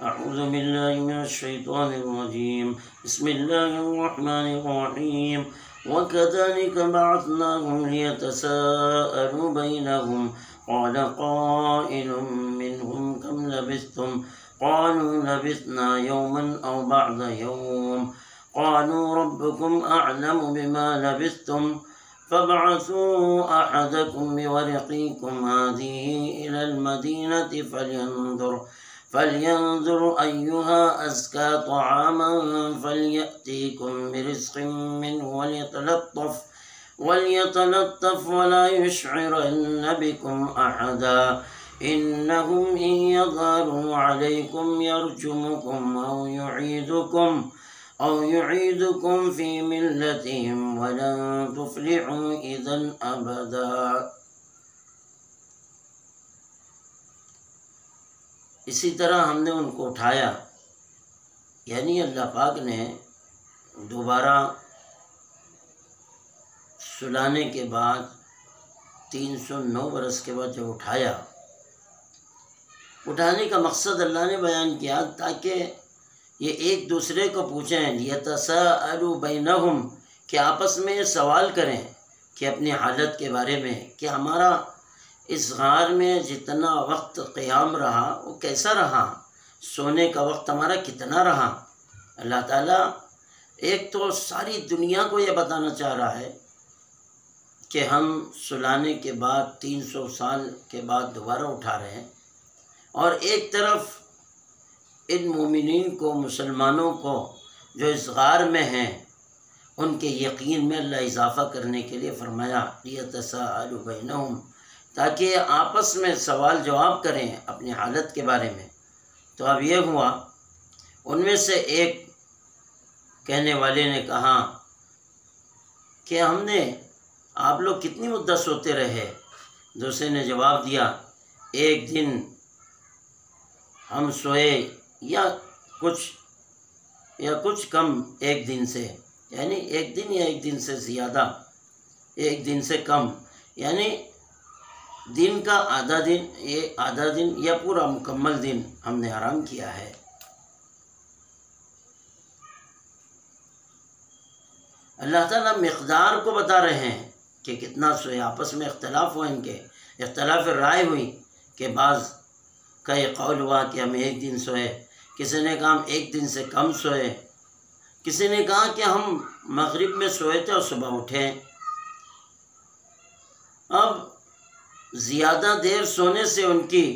أعوذ بالله من الشيطان الرجيم. بسم الله الرحمن الرحيم. وكذلك بعثناهم ليتساءلوا بينهم قال قائل منهم كم لبثتم قالوا لبثنا يوما أو بعض يوم قالوا ربكم أعلم بما لبثتم فابعثوا أحدكم بورقكم هذه إلى المدينة فلينظر أيها أزكى طعاما فليأتيكم برزق منه وليتلطف ولا يشعرن بكم أحدا إنهم إن يظهروا عليكم يرجمكم أو يعيدكم في ملتهم ولن تفلحوا إذا أبدا. اسی طرح ہم نے ان کو اٹھایا، یعنی اللہ پاک نے دوبارہ سلانے کے بعد 309 برس کے بعد جو اٹھانے کا مقصد اللہ نے بیان کیا تاکہ یہ ایک دوسرے کو پوچھیں، لیتساءلوا بینہم، کہ آپس میں سوال کریں کہ اپنی حالت کے بارے میں کہ ہمارا اس غار میں جتنا وقت قیام رہا وہ کیسا رہا، سونے کا وقت ہمارا کتنا رہا. اللہ تعالیٰ ایک تو ساری دنیا کو یہ بتانا چاہ رہا ہے کہ ہم سلانے کے بعد 300 سال کے بعد دوبارہ اٹھا رہے ہیں، اور ایک طرف ان مومنین کو، مسلمانوں کو جو اس غار میں ہیں، ان کے یقین میں اللہ اضافہ کرنے کے لیے فرمایا لیتساءلوا بینہم، تاکہ آپس میں سوال جواب کریں اپنی حالت کے بارے میں. تو اب یہ ہوا، ان میں سے ایک کہنے والے نے کہا کہ ہم نے، آپ لوگ کتنی مدت سوتے رہے؟ دوسرے نے جواب دیا، ایک دن ہم سوئے یا کچھ کم ایک دن سے، یعنی ایک دن یا ایک دن سے زیادہ، ایک دن سے کم، یعنی دن کا آدھا دن یا پورا مکمل دن ہم نے آرام کیا ہے. اللہ تعالیٰ مقدار کو بتا رہے ہیں کہ کتنا سوئے. آپس میں اختلاف ہوا، ان کے اختلاف رائے ہوئی کہ بعض کا یہ قول ہوا کہ ہم ایک دن سوئے، کسی نے کہا ہم ایک دن سے کم سوئے، کسی نے کہا کہ ہم مغرب میں سوئے تھے اور صبح اٹھے. اب زیادہ دیر سونے سے ان کی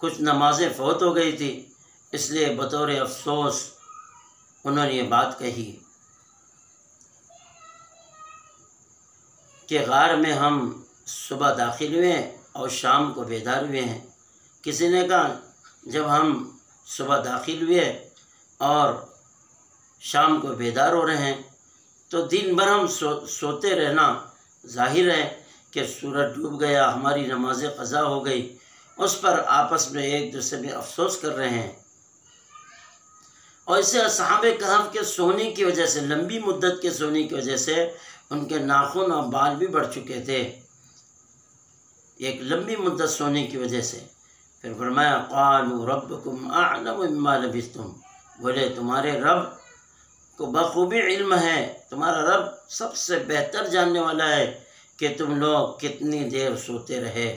کچھ نمازیں فوت ہو گئی تھی، اس لیے بطور افسوس انہوں نے یہ بات کہی کہ غار میں ہم صبح داخل ہوئے اور شام کو بیدار ہوئے ہیں. کسی نے کہا جب ہم صبح داخل ہوئے اور شام کو بیدار ہو رہے ہیں تو دن بھر ہم سوتے رہنا ظاہر ہے کہ سورج ڈوب گیا، ہماری نمازیں قضا ہو گئی، اس پر آپس میں ایک دوسرے میں افسوس کر رہے ہیں. اور اسے اصحاب کہف کے سونے کی وجہ سے، لمبی مدت کے سونے کی وجہ سے ان کے ناخن اور بال بھی بڑھ چکے تھے، ایک لمبی مدت سونے کی وجہ سے. پھر فرمایا قالوا ربکم اعلم بما لبثتم، بولے تمہارے رب کو بخوبی علم ہے، تمہارا رب سب سے بہتر جاننے والا ہے کہ تم لوگ کتنی دیر سوتے رہے.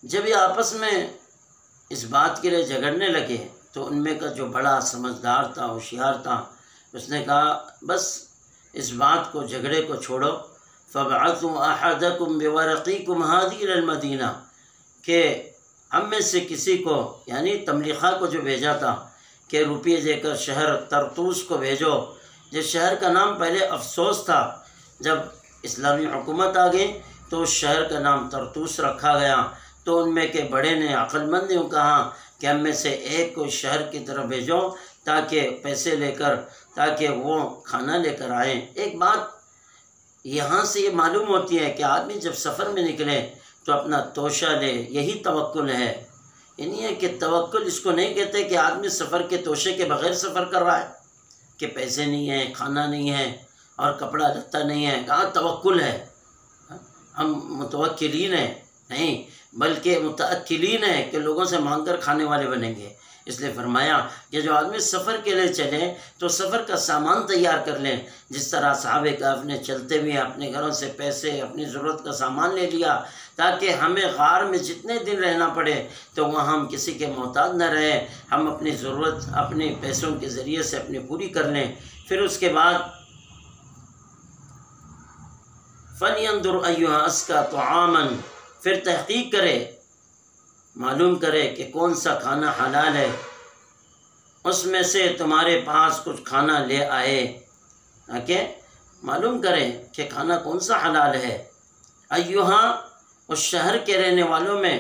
جب یہ آپس میں اس بات کے لیے جھگڑنے لگے تو ان میں کا جو بڑا سمجھدار تھا، ہوشیار تھا، اس نے کہا بس اس بات کو، جھگڑے کو چھوڑو. فَابْعَثُوا أَحَدَكُمْ بِوَرَقِكُمْ هَذِهِ إِلَى الْمَدِينَةِ، کہ ہم میں سے کسی کو، یعنی تملیخہ کو جو بھیجا تھا کہ روپیے دے کر شہر طرطوس کو بھیجو، جس شہر کا نام پہلے افسوس تھا، جب اسلامی حکومت آ گئی تو اس شہر کا نام طرطوس رکھا گیا. تو ان میں کے بڑے نے، عقل مند نے کہا کہ ہم میں سے ایک کو شہر کی طرف بھیجو تاکہ پیسے لے کر، تاکہ وہ کھانا لے کر آئیں. ایک بات یہاں سے یہ معلوم ہوتی ہے کہ آدمی جب سفر میں نکلے تو اپنا توشہ لے، یہی توکل ہے. یہ نہیں ہے کہ توکل اس کو نہیں کہتے کہ آدمی سفر کے توشے کے بغیر سفر کر رہا ہے، کہ پیسے نہیں ہیں، کھانا نہیں ہے اور کپڑا لتا نہیں ہے. کہاں توکل ہے؟ ہم متوکلین ہیں. نہیں بلکہ متأکلین ہیں کہ لوگوں سے مانگ کر کھانے والے بنیں گے۔ اس لیے فرمایا کہ جو آدمی سفر کے لیے چلے تو سفر کا سامان تیار کر لیں، جس طرح صحابہ کہف نے چلتے ہوئے اپنے گھروں سے پیسے، اپنی ضرورت کا سامان لے لیا، تاکہ ہمیں غار میں جتنے دن رہنا پڑے تو وہاں ہم کسی کے محتاج نہ رہیں، ہم اپنی ضرورت اپنے پیسوں کے ذریعے سے اپنی پوری کر لیں۔ پھر اس کے بعد فَلْيَنْظُرْ أَيُّهَا أَزْكَىٰ طَعَامًا، پھر تحقیق کرے، معلوم کرے کہ کون سا کھانا حلال ہے، اس میں سے تمہارے پاس کچھ کھانا لے آئے، تاکہ معلوم کریں کہ کھانا کون سا حلال ہے۔ ایہا، اس شہر کے رہنے والوں میں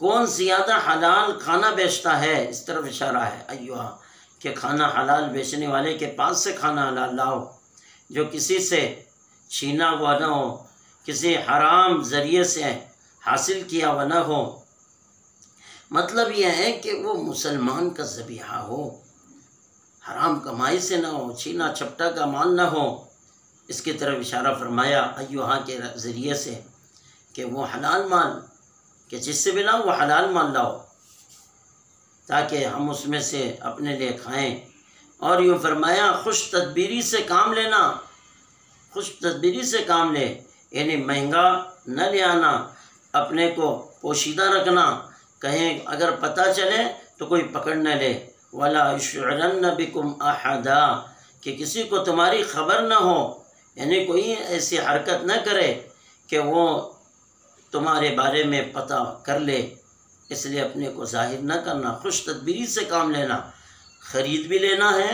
کون زیادہ حلال کھانا بیچتا ہے، اس طرف اشارہ ہے ایہا کہ کھانا حلال بیچنے والے کے پاس سے کھانا حلال لاؤ، جو کسی سے چھینا ہوا نہ ہو، کسی حرام ذریعے سے حاصل کیا ہوا نہ ہو۔ مطلب یہ ہے کہ وہ مسلمان کا ذبیحہ ہو، حرام کمائی سے نہ ہو، چھینا چھپٹا کا مال نہ ہو۔ اس کی طرف اشارہ فرمایا ایہا کے ذریعے سے کہ وہ حلال مال، کہ جس سے بھی لاؤ وہ حلال مال لاؤ، تاکہ ہم اس میں سے اپنے لیے کھائیں۔ اور یوں فرمایا خوش تدبیری سے کام لینا، خوش تدبیری سے کام لے، یعنی مہنگا نہ لے آنا، اپنے کو پوشیدہ رکھنا، کہیں اگر پتہ چلے تو کوئی پکڑ نہ لے۔ وَلَا يُشْعِرَنَّ بِكُمْ أَحَدًا، کہ کسی کو تمہاری خبر نہ ہو، یعنی کوئی ایسی حرکت نہ کرے کہ وہ تمہارے بارے میں پتہ کر لے، اس لیے اپنے کو ظاہر نہ کرنا، خوش تدبیری سے کام لینا، خرید بھی لینا ہے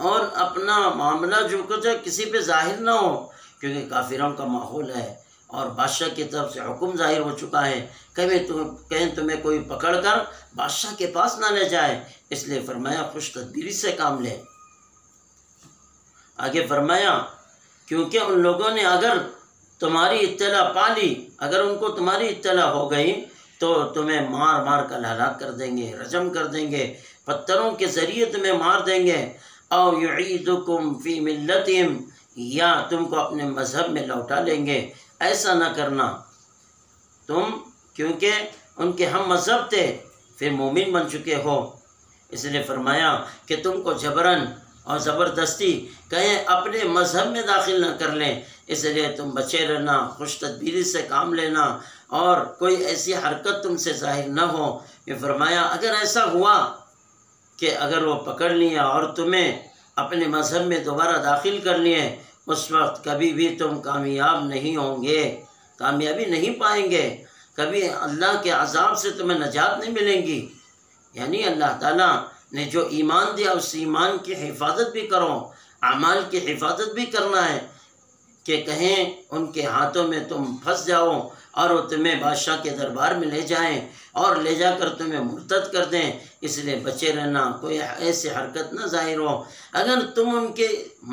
اور اپنا معاملہ جو کچھ ہے کسی پہ ظاہر نہ ہو، کیونکہ کافروں کا ماحول ہے اور بادشاہ کی طرف سے حکم ظاہر ہو چکا ہے، کہیں تمہیں کوئی پکڑ کر بادشاہ کے پاس نہ لے جائے، اس لیے فرمایا خوش تدبیری سے کام لے۔ آگے فرمایا کیونکہ ان لوگوں نے اگر تمہاری اطلاع پا لی، اگر ان کو تمہاری اطلاع ہو گئی تو تمہیں مار مار کر ہلاک کر دیں گے، رجم کر دیں گے، پتھروں کے ذریعے تمہیں مار دیں گے۔ او یعیدکم فی ملتہم، یا تم کو اپنے مذہب میں لوٹا لیں گے۔ ایسا نہ کرنا تم، کیونکہ ان کے ہم مذہب تھے، پھر مومن بن چکے ہو، اس لیے فرمایا کہ تم کو جبراً اور زبردستی کہیں اپنے مذہب میں داخل نہ کر لیں، اس لیے تم بچے رہنا، خوش تدبیری سے کام لینا اور کوئی ایسی حرکت تم سے ظاہر نہ ہو۔ یہ فرمایا اگر ایسا ہوا کہ اگر وہ پکڑ لیا اور تمہیں اپنے مذہب میں دوبارہ داخل کر لیے، اس وقت کبھی بھی تم کامیاب نہیں ہوں گے، کامیابی نہیں پائیں گے، کبھی اللہ کے عذاب سے تمہیں نجات نہیں ملیں گی۔ یعنی اللہ تعالیٰ نے جو ایمان دیا اس ایمان کی حفاظت بھی کرو، اعمال کی حفاظت بھی کرنا ہے، کہ کہیں ان کے ہاتھوں میں تم پھنس جاؤ اور وہ تمہیں بادشاہ کے دربار میں لے جائیں اور لے جا کر تمہیں مرتد کر دیں، اس لیے بچے رہنا، کوئی ایسی حرکت نہ ظاہر ہو۔ اگر تم ان کے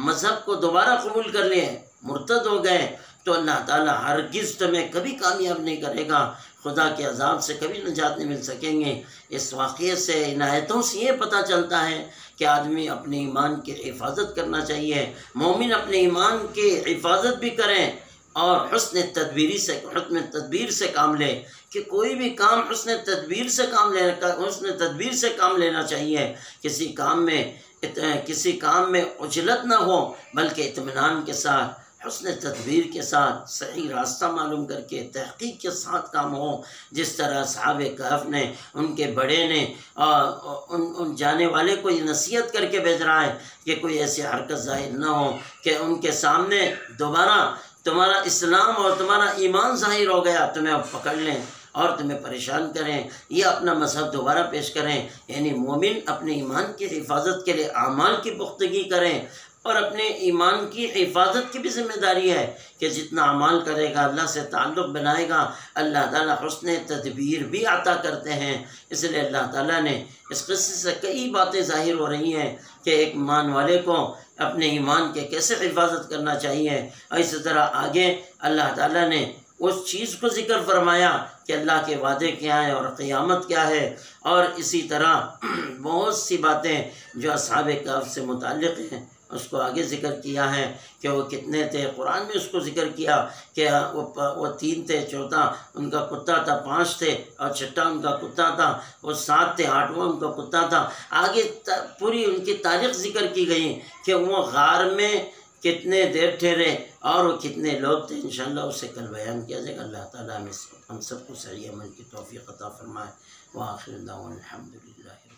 مذہب کو دوبارہ قبول کر لیے، مرتد ہو گئے، تو اللہ تعالیٰ ہرگز تمہیں کبھی کامیاب نہیں کرے گا، خدا کے عذاب سے کبھی نجات نہیں مل سکیں گے۔ اس واقعے سے، ان آیتوں سے یہ پتہ چلتا ہے کہ آدمی اپنے ایمان کی حفاظت کرنا چاہیے، مومن اپنے ایمان کی حفاظت بھی کریں اور حسن تدبیر سے کام لے، کہ کوئی بھی کام حسن تدبیر سے کام لینا چاہیے، کسی کام میں عجلت نہ ہو بلکہ اطمینان کے ساتھ، حسن تدبیر کے ساتھ، صحیح راستہ معلوم کر کے تحقیق کے ساتھ کام ہو، جس طرح صحابہ کہف نے، ان کے بڑے نے ان جانے والے کو یہ نصیحت کر کے بھیج رہا ہے کہ کوئی ایسی حرکت ظاہر نہ ہو کہ ان کے سامنے دوبارہ تمہارا اسلام اور تمہارا ایمان ظاہر ہو گیا، تمہیں اب پکڑ لیں اور تمہیں پریشان کریں یا اپنا مذہب دوبارہ پیش کریں۔ یعنی مومن اپنے ایمان کی حفاظت کے لیے اعمال کی پختگی کریں، اور اپنے ایمان کی حفاظت کی بھی ذمہ داری ہے کہ جتنا اعمال کرے گا، اللہ سے تعلق بنائے گا، اللہ تعالیٰ حسن تدبیر بھی عطا کرتے ہیں۔ اس لیے اللہ تعالیٰ نے اس قصے سے کئی باتیں ظاہر ہو رہی ہیں کہ ایک ایمان والے کو اپنے ایمان کے کیسے حفاظت کرنا چاہیے، اور اسی طرح آگے اللہ تعالیٰ نے اس چیز کو ذکر فرمایا کہ اللہ کے وعدے کیا ہیں اور قیامت کیا ہے، اور اسی طرح بہت سی باتیں جو اصحاب کہف سے متعلق ہیں اس کو آگے ذکر کیا ہے کہ وہ کتنے تھے۔ قرآن میں اس کو ذکر کیا کہ وہ 3 تھے، چوتھا ان کا کتا تھا، 5 تھے اور چھٹا ان کا کتا تھا، وہ 7 تھے، 8واں ان کا کتا تھا۔ آگے پوری ان کی تاریخ ذکر کی گئی کہ وہ غار میں کتنے دیر ٹھہرے اور وہ کتنے لوگ تھے۔ انشاءاللہ اسے کل بیان کیا جائے گا۔ اللہ تعالیٰ ہم سب کو صحیح عمل کی توفیق عطا فرمائے۔ وآخر دعوانا الحمدللہ۔